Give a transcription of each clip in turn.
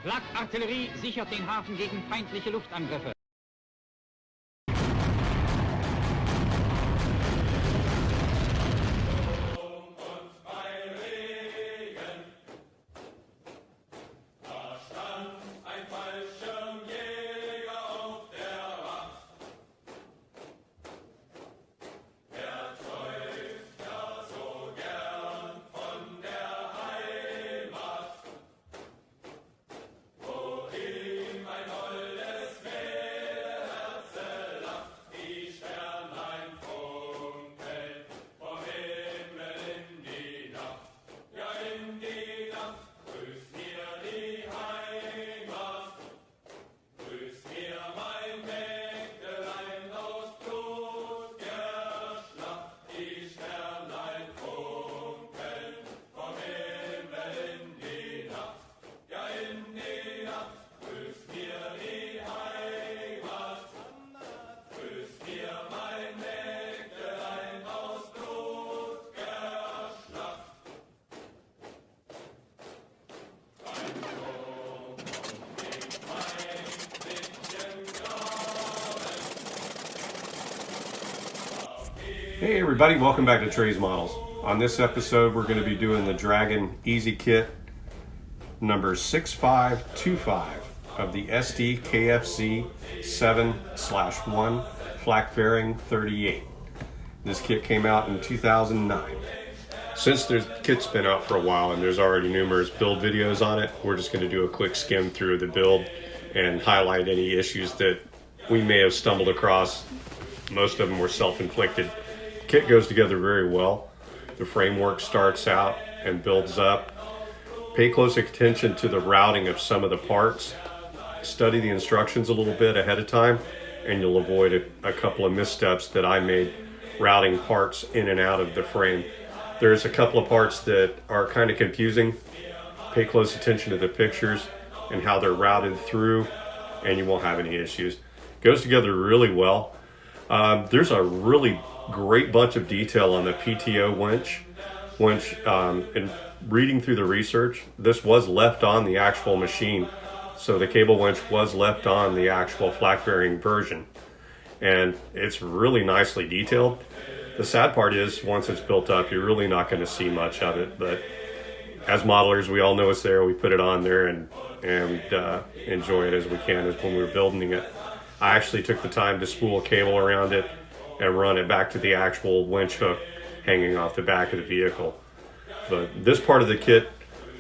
Flakartillerie sichert den Hafen gegen feindliche Luftangriffe. Hey everybody, welcome back to Trey's Models. On this episode we're going to be doing the Dragon Easy Kit number 6525 of the Sd.kfz.7/1 flak fairing 38. This kit came out in 2009. Since the kit's been out for a while and there's already numerous build videos on it, we're just going to do a quick skim through the build and highlight any issues that we may have stumbled across. Most of them were self-inflicted. Kit goes together very well. The framework starts out and builds up. Pay close attention to the routing of some of the parts. Study the instructions a little bit ahead of time and you'll avoid a couple of missteps that I made routing parts in and out of the frame. There's a couple of parts that are kind of confusing. Pay close attention to the pictures and how they're routed through and you won't have any issues. Goes together really well. There's a really great bunch of detail on the PTO winch. And reading through the research, this was left on the actual machine. So the cable winch was left on the actual flak fairing version. And it's really nicely detailed. The sad part is, once it's built up, you're really not going to see much of it. But as modelers, we all know it's there. We put it on there and enjoy it as we can as when we were building it. I actually took the time to spool a cable around it and run it back to the actual winch hook hanging off the back of the vehicle. But this part of the kit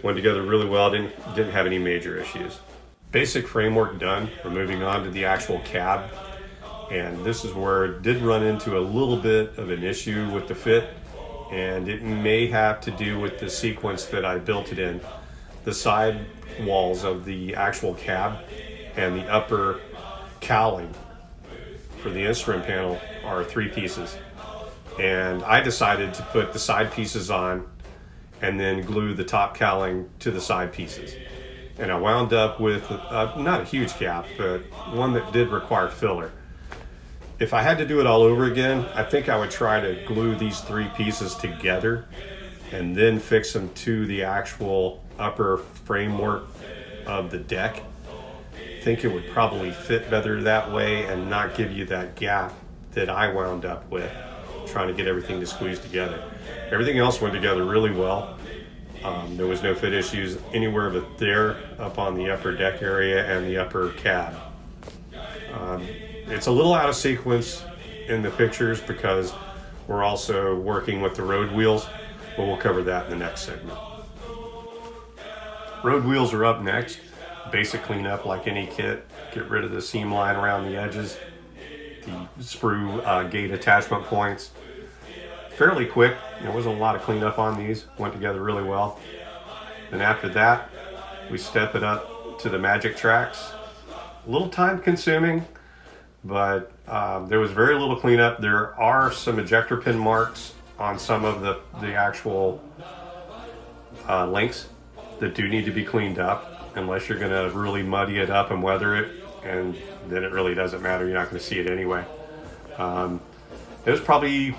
went together really well, didn't have any major issues. Basic framework done. We're moving on to the actual cab. And this is where it did run into a little bit of an issue with the fit, and it may have to do with the sequence that I built it in. The side walls of the actual cab and the upper cowling for the instrument panel are 3 pieces, and I decided to put the side pieces on and then glue the top cowling to the side pieces, and I wound up with not a huge gap, but one that did require filler. If I had to do it all over again, I think I would try to glue these 3 pieces together and then fix them to the actual upper framework of the deck. I think it would probably fit better that way and not give you that gap that I wound up with trying to get everything to squeeze together. Everything else went together really well. There was no fit issues anywhere but there, up on the upper deck area and the upper cab. It's a little out of sequence in the pictures because we're also working with the road wheels, but we'll cover that in the next segment. Road wheels are up next. Basic cleanup like any kit. Get rid of the seam line around the edges, the sprue gate attachment points. Fairly quick. There wasn't a lot of cleanup on these. Went together really well. Then after that, we step it up to the magic tracks. A little time consuming, but there was very little cleanup. There are some ejector pin marks on some of the actual links that do need to be cleaned up, unless you're going to really muddy it up and weather it, and then it really doesn't matter. You're not going to see it anyway. It was probably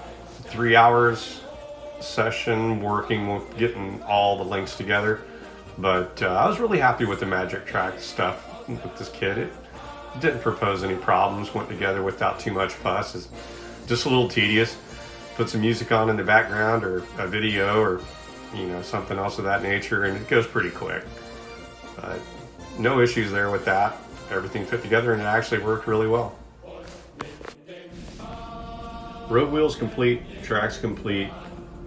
3 hours session working with getting all the links together. But I was really happy with the Magic Track stuff with this kit. It didn't propose any problems, went together without too much fuss. It's just a little tedious. Put some music on in the background or a video or something else of that nature, and it goes pretty quick. No issues there with that. Everything fit together and it actually worked really well. Road wheels complete, tracks complete,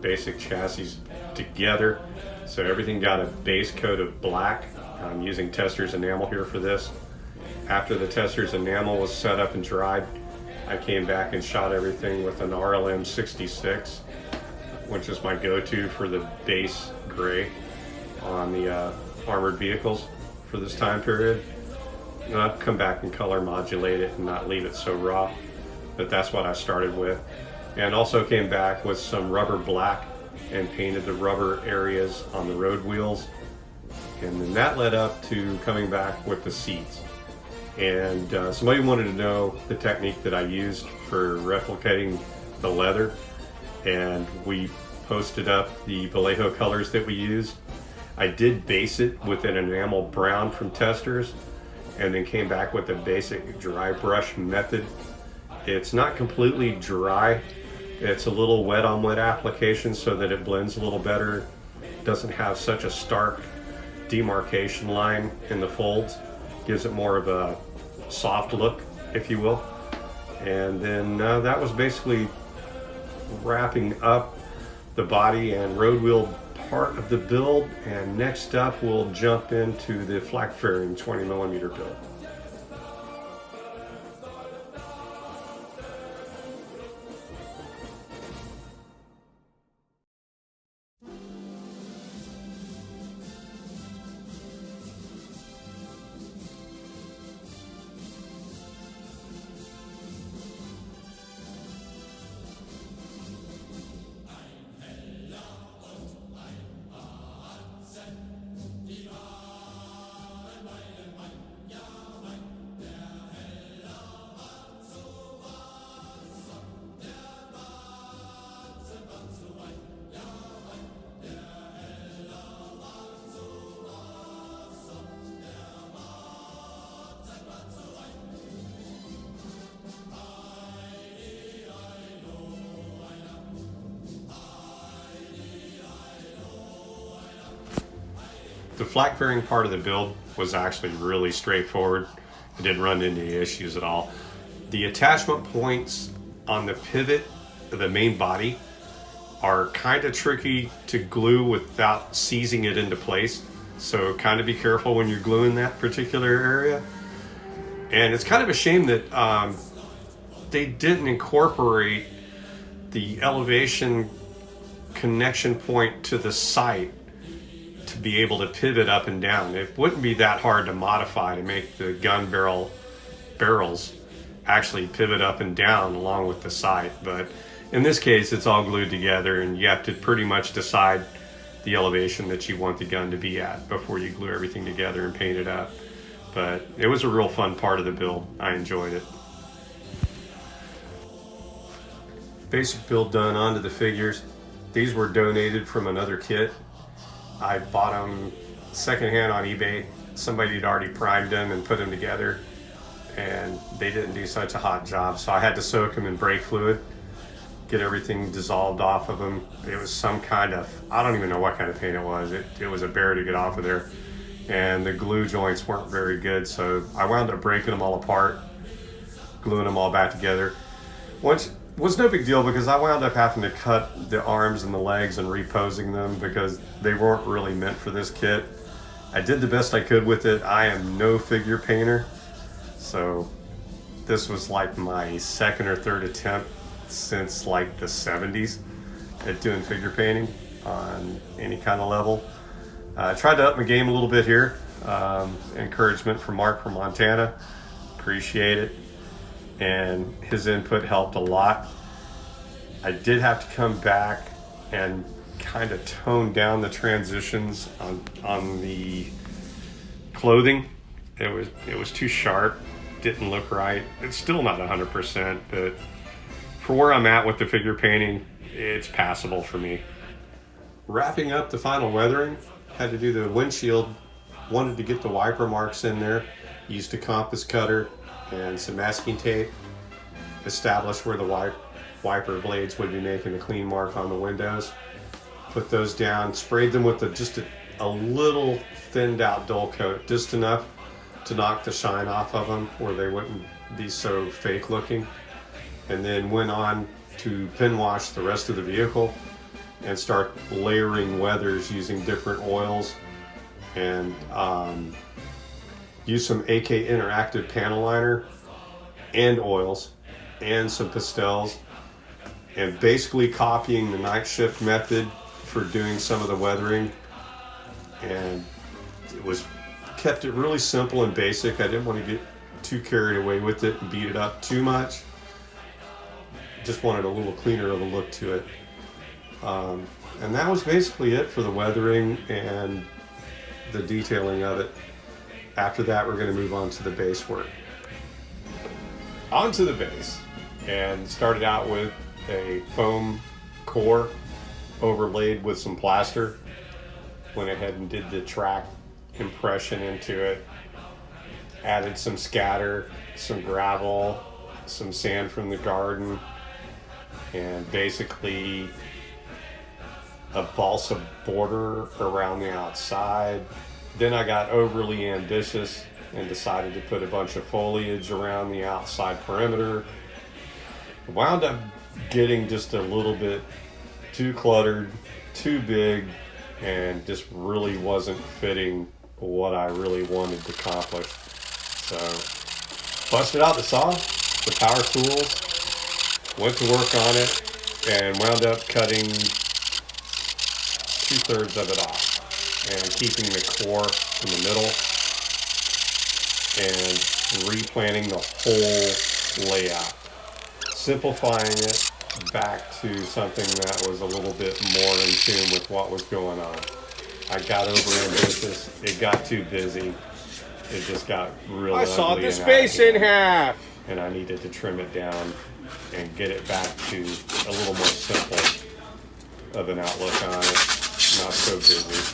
basic chassis together. So everything got a base coat of black. I'm using Tester's enamel here for this. After the Tester's enamel was set up and dried, I came back and shot everything with an RLM 66, which is my go-to for the base gray on the armored vehicles for this time period. And I've come back and color modulate it and not leave it so raw, but that's what I started with. And also came back with some rubber black and painted the rubber areas on the road wheels. And then that led up to coming back with the seats. And somebody wanted to know the technique that I used for replicating the leather, and we posted up the Vallejo colors that we used. I did base it with an enamel brown from Testers, and then came back with a basic dry brush method. It's not completely dry. It's a little wet on wet application so that it blends a little better. Doesn't have such a stark demarcation line in the folds. Gives it more of a soft look, if you will. And then that was basically wrapping up the body and road wheel part of the build. And next up we'll jump into the flak fairing 20mm build. The flak fairing part of the build was actually really straightforward. I didn't run into any issues at all. The attachment points on the pivot of the main body are kind of tricky to glue without seizing it into place. So kind of be careful when you're gluing that particular area. And it's kind of a shame that they didn't incorporate the elevation connection point to the sight to be able to pivot up and down. It wouldn't be that hard to modify to make the gun barrels actually pivot up and down along with the sight. But in this case, it's all glued together and you have to pretty much decide the elevation that you want the gun to be at before you glue everything together and paint it up. But it was a real fun part of the build. I enjoyed it. Basic build done onto the figures. These were donated from another kit. I bought them secondhand on eBay. Somebody had already primed them and put them together, and they didn't do such a hot job, so I had to soak them in brake fluid, get everything dissolved off of them. It was some kind of, I don't even know what kind of paint it was. It was a bear to get off of there, and the glue joints weren't very good, so I wound up breaking them all apart, gluing them all back together. Once was no big deal because I wound up having to cut the arms and the legs and reposing them because they weren't really meant for this kit. I did the best I could with it. I am no figure painter, so this was like my second or third attempt since like the 70s at doing figure painting on any kind of level. I tried to up my game a little bit here. Encouragement from Mark from Montana. Appreciate it. And his input helped a lot. I did have to come back and kind of tone down the transitions on the clothing. It was too sharp, didn't look right. It's still not 100%, but for where I'm at with the figure painting, it's passable for me. Wrapping up the final weathering, had to do the windshield, wanted to get the wiper marks in there, used a compass cutter and some masking tape, established where the wiper blades would be making a clean mark on the windows. Put those down, sprayed them with just a little thinned out dull coat, just enough to knock the shine off of them where they wouldn't be so fake looking. And then went on to pin wash the rest of the vehicle and start layering weathers using different oils, and use some AK Interactive panel liner and oils and some pastels, and basically copying the night shift method for doing some of the weathering. And kept it really simple and basic. I didn't want to get too carried away with it and beat it up too much. Just wanted a little cleaner of a look to it. And that was basically it for the weathering and the detailing of it. After that, we're going to move on to the base work. Onto the base, and started out with a foam core overlaid with some plaster. Went ahead and did the track impression into it. Added some scatter, some gravel, some sand from the garden, and basically a balsa border around the outside. Then I got overly ambitious and decided to put a bunch of foliage around the outside perimeter. Wound up getting just a little bit too cluttered, too big, and just really wasn't fitting what I really wanted to accomplish. So busted out the saw, the power tools, went to work on it, and wound up cutting 2/3 of it off and keeping the core in the middle and replanning the whole layout, simplifying it back to something that was a little bit more in tune with what was going on. I got over ambitious, it got too busy, it just got really ugly. I sawed the space in half! And I needed to trim it down and get it back to a little more simple of an outlook on it, not so busy.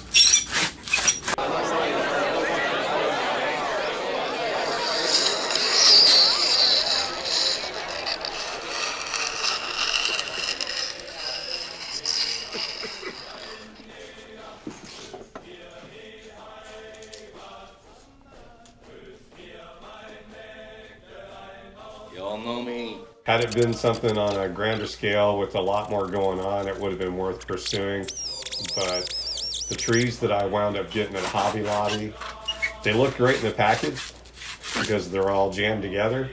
Y'all know me. Had it been something on a grander scale with a lot more going on, it would have been worth pursuing. But the trees that I wound up getting at Hobby Lobby, they look great in the package because they're all jammed together.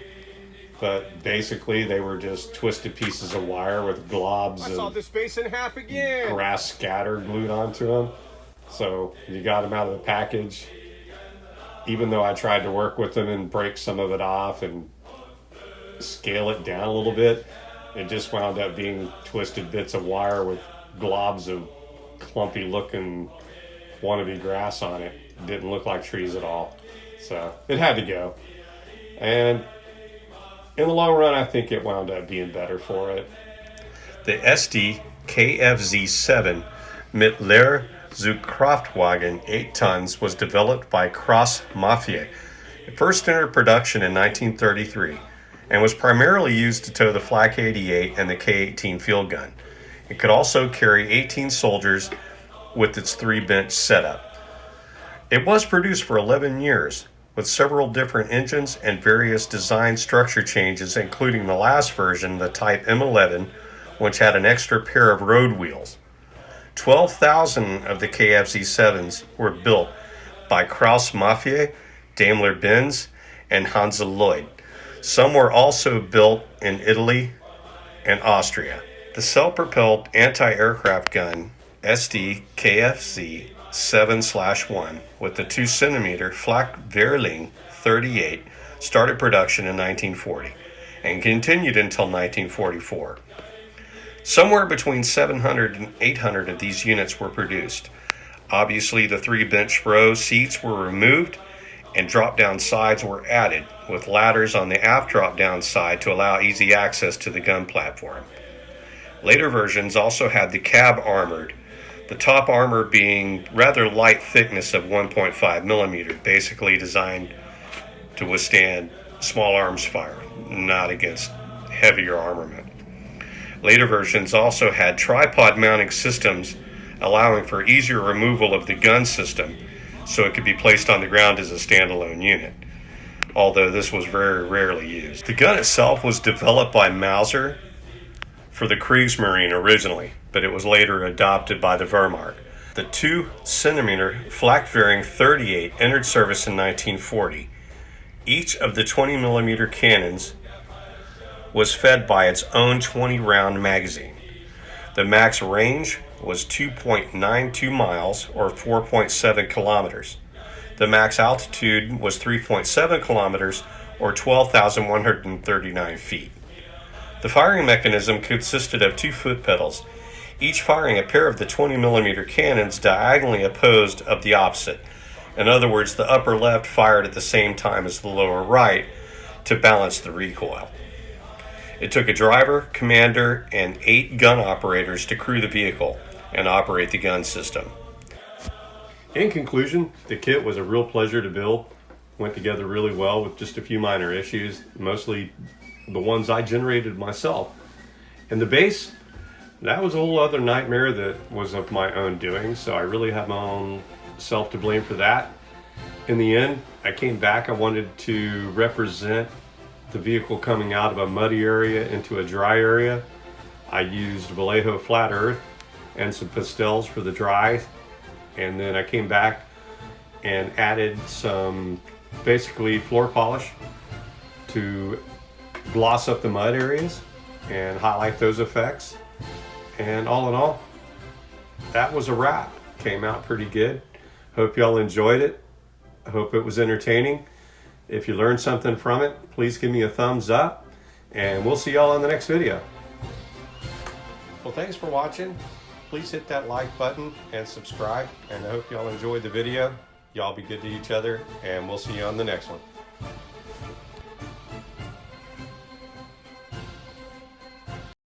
But basically, they were just twisted pieces of wire with globs of the space in half again. grass scatter glued onto them. So you got them out of the package. Even though I tried to work with them and break some of it off and scale it down a little bit, it just wound up being twisted bits of wire with globs of clumpy looking wannabe grass on it. It didn't look like trees at all. So it had to go. And in the long run, I think it wound up being better for it. The Sd.kfz.7 Mittlerer Zugkraftwagen 8 tons was developed by Cross Mafia. It first entered production in 1933 and was primarily used to tow the Flak 88 and the K-18 field gun. It could also carry 18 soldiers with its 3-bench setup. It was produced for 11 years, with several different engines and various design structure changes, including the last version, the Type M11, which had an extra pair of road wheels. 12,000 of the KFZ-7s were built by Krauss Maffei, Daimler-Benz, and Hansa Lloyd. Some were also built in Italy and Austria. The self-propelled anti-aircraft gun Sd.kfz.7/1 with the 2cm Flak Verling 38 started production in 1940 and continued until 1944. Somewhere between 700 and 800 of these units were produced. Obviously, the 3-bench row seats were removed and drop-down sides were added, with ladders on the aft drop-down side to allow easy access to the gun platform. Later versions also had the cab armored. The top armor being rather light thickness of 1.5 millimeter, basically designed to withstand small arms fire, not against heavier armament. Later versions also had tripod mounting systems allowing for easier removal of the gun system so it could be placed on the ground as a standalone unit, although this was very rarely used. The gun itself was developed by Mauser for the Kriegsmarine originally, but it was later adopted by the Wehrmacht. The 2-centimeter flak-varying 38 entered service in 1940. Each of the 20 millimeter cannons was fed by its own 20-round magazine. The max range was 2.92 miles or 4.7 kilometers. The max altitude was 3.7 kilometers or 12,139 feet. The firing mechanism consisted of 2 foot pedals, each firing a pair of the 20 millimeter cannons diagonally opposed of the opposite. In other words, the upper left fired at the same time as the lower right to balance the recoil. It took a driver, commander, and 8 gun operators to crew the vehicle and operate the gun system. In conclusion, the kit was a real pleasure to build. Went together really well with just a few minor issues, mostly the ones I generated myself. And the base, that was a whole other nightmare that was of my own doing, so I really have my own self to blame for that. In the end, I came back, I wanted to represent the vehicle coming out of a muddy area into a dry area. I used Vallejo flat earth and some pastels for the dry, and then I came back and added some basically floor polish to gloss up the mud areas and highlight those effects. And all in all, that was a wrap. Came out pretty good. Hope y'all enjoyed it. I hope it was entertaining. If you learned something from it, please give me a thumbs up, and we'll see y'all in the next video. Well, thanks for watching. Please hit that like button and subscribe, and I hope y'all enjoyed the video. Y'all be good to each other, and we'll see you on the next one.